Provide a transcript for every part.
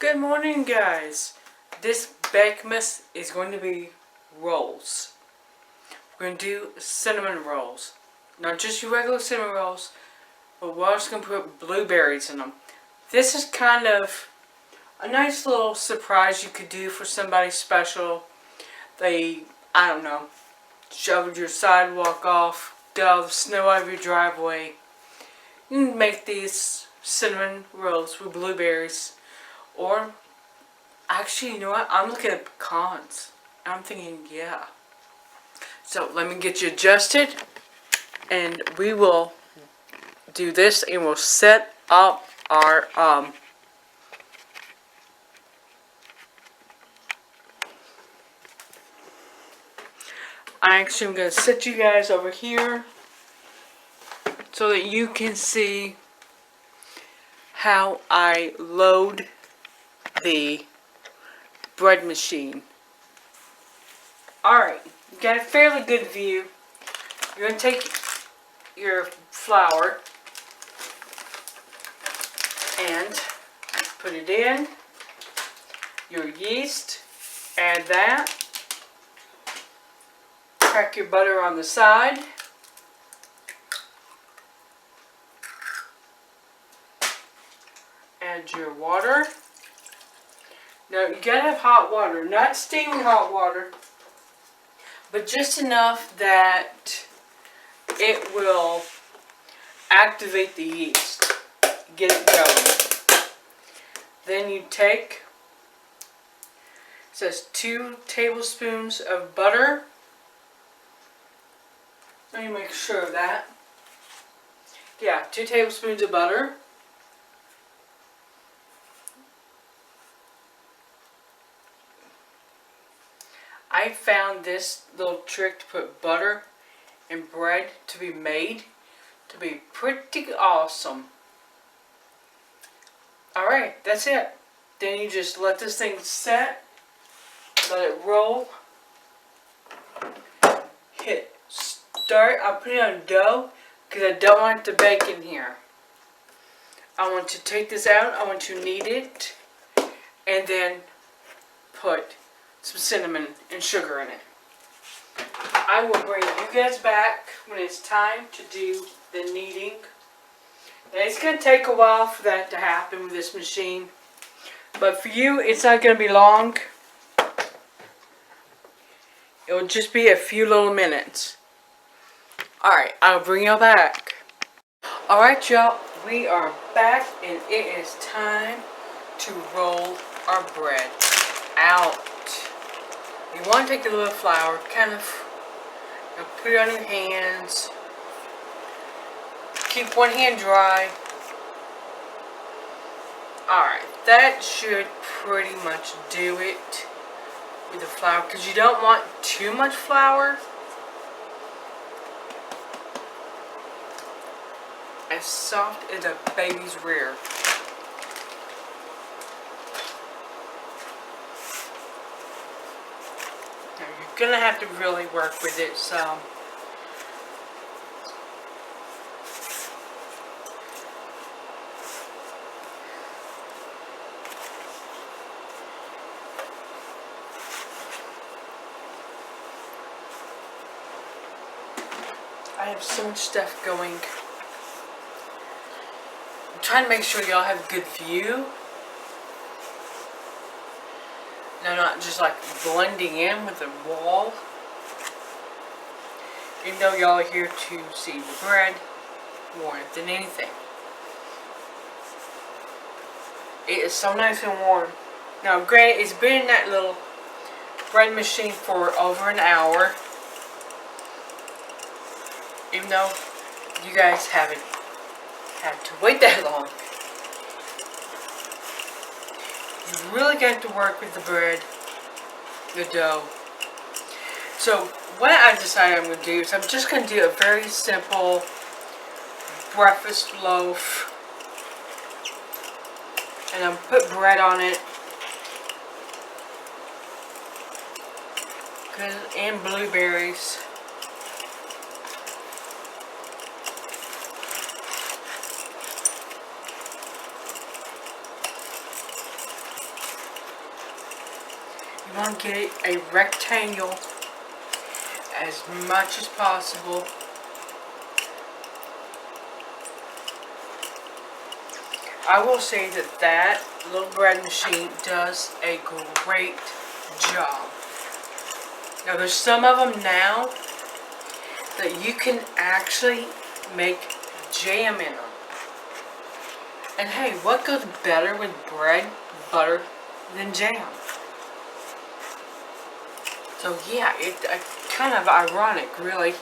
Good morning, guys. This Bakemas is going to be rolls. We're going to do cinnamon rolls. Not just your regular cinnamon rolls, but we're also going to put blueberries in them. This is kind of a nice little surprise you could do for somebody special. I don't know, shoveled your sidewalk off, got all the snow out of your driveway. You can make these cinnamon rolls with blueberries. Or, actually, you know what? I'm looking at pecans. I'm thinking, yeah. So, let me get you adjusted. And we will do this and we'll set up our, I actually am going to set you guys over here so that you can see how I load the bread machine. Alright, you got a fairly good view. You're going to take your flour and put it in. Your yeast, add that. Crack your butter on the side. Add your water. Now you gotta have hot water, not steaming hot water, but just enough that it will activate the yeast, get it going. Then you take, it says 2 tablespoons of butter. Let me make sure of that. Yeah, 2 tablespoons of butter. I found this little trick to put butter in bread to be made to be pretty awesome. Alright, that's it. Then you just let this thing set, let it roll, hit start. I'll put it on dough because I don't want it to bake in here. I want to take this out, I want to knead it, and then put some cinnamon and sugar in it. I will bring you guys back when it's time to do the kneading. Now it's going to take a while for that to happen with this machine, but for you it's not going to be long. It will just be a few little minutes. Alright, I'll bring y'all back. Alright y'all, we are back and it is time to roll our bread out. You want to take a little flour, kind of put it on your hands. Keep one hand dry. Alright, that should pretty much do it with the flour, because you don't want too much flour. As soft as a baby's rear. Now you're gonna have to really work with it some. I have so much stuff going. I'm trying to make sure y'all have a good view. Now, not just like blending in with the wall. Even though y'all are here to see the bread more than anything. It is so nice and warm. Now, granted, it's been in that little bread machine for over an hour. Even though you guys haven't had to wait that long. You really got to work with the bread, the dough. So what I decided I'm going to do is I'm just going to do a very simple breakfast loaf. And I'm going to put bread on it. And blueberries. want to get it a rectangle as much as possible. I will say that that little bread machine does a great job. Now there's some of them now that you can actually make jam in them. And hey, what goes better with bread, butter, than jam? So yeah, it's kind of ironic, really.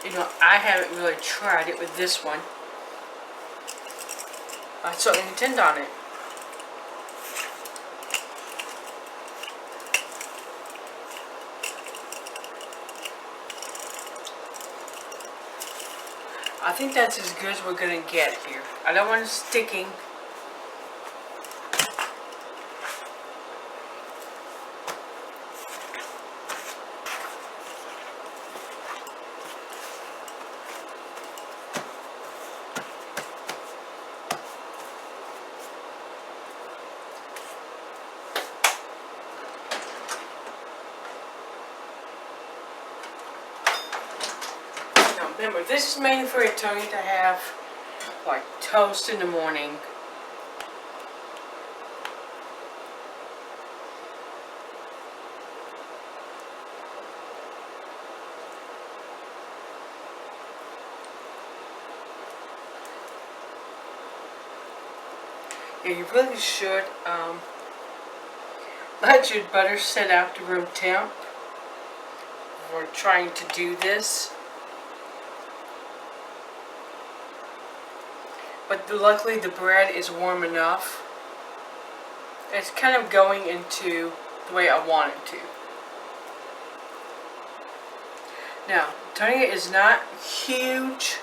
You know, I haven't really tried it with this one. I certainly intend on it. I think that's as good as we're going to get here. I don't want it sticking. Remember, this is mainly for Antonia to have like toast in the morning. Yeah, you really should let your butter set out to room temp before trying to do this. But luckily the bread is warm enough. It's kind of going into the way I want it to. Now, Antonia is not huge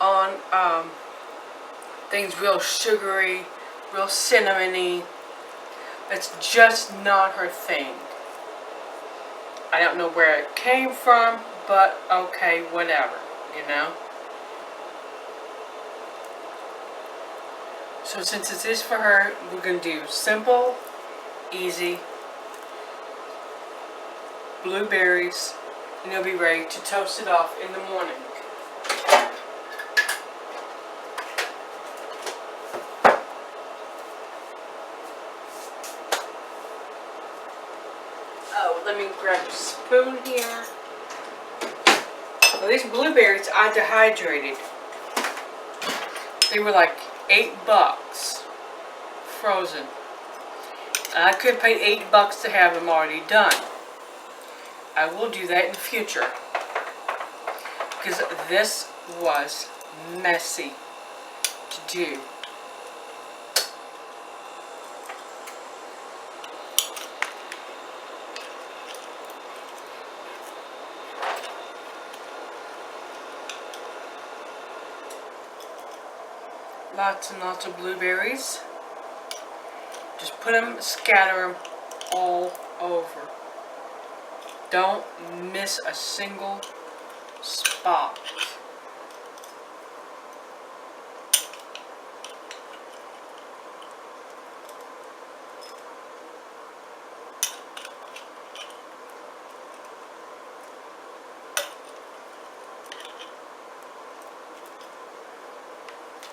on things real sugary, real cinnamony. It's just not her thing. I don't know where it came from, but okay, whatever, you know. So since it is for her, we're going to do simple, easy, blueberries, and you'll be ready to toast it off in the morning. Oh, let me grab a spoon here. Well, these blueberries I dehydrated. They were like $8 frozen. I could pay $8 to have them already done. I will do that in the future because this was messy to do. Lots and lots of blueberries. Just put them, scatter them all over. Don't miss a single spot.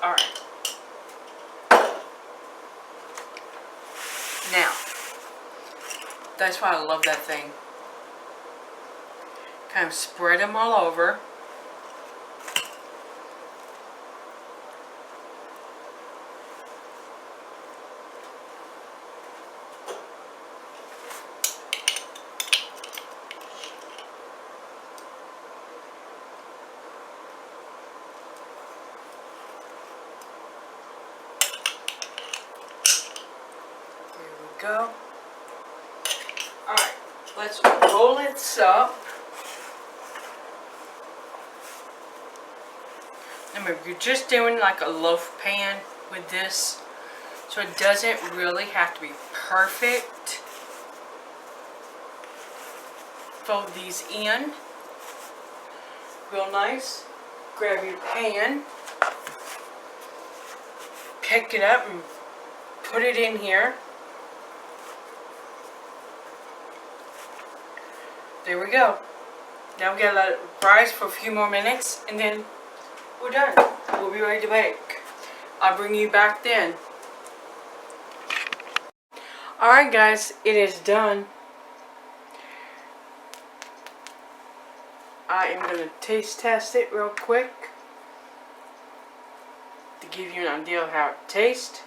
All right. Now, that's why I love that thing. Kind of spread them all over. Go. Alright, let's roll this up. Remember, you're just doing like a loaf pan with this, so it doesn't really have to be perfect. Fold these in real nice. Grab your pan. pick it up and put it in here. There we go. Now we gotta let it rise for a few more minutes and then we're done. We'll be ready to bake. I'll bring you back then. Alright guys, it is done. I am going to taste test it real quick to give you an idea of how it tastes.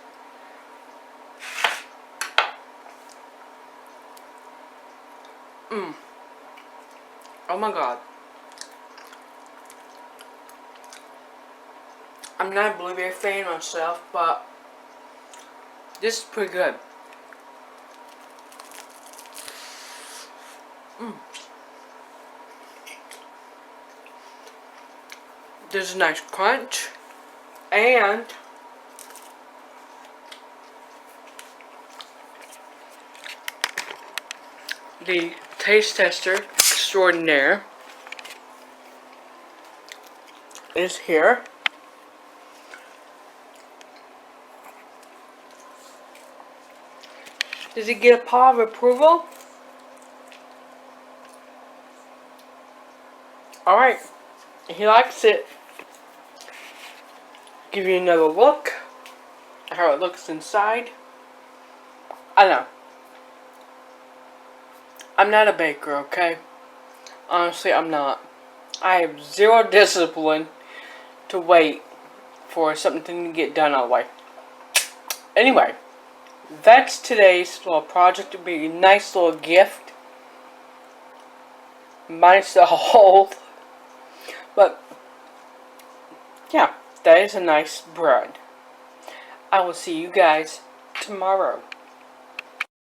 Oh my god. I'm not a blueberry fan myself, but this is pretty good. There's a nice crunch, and the taste tester extraordinaire is here. Does he get a paw of approval? Alright, he likes it. Give you another look at how it looks inside. I know. I'm not a baker, okay? Honestly, I'm not. I have zero discipline to wait for something to get done all the way. Anyway, that's today's little project. It'll be a nice little gift. Minus the hold. But, yeah, that is a nice bread. I will see you guys tomorrow.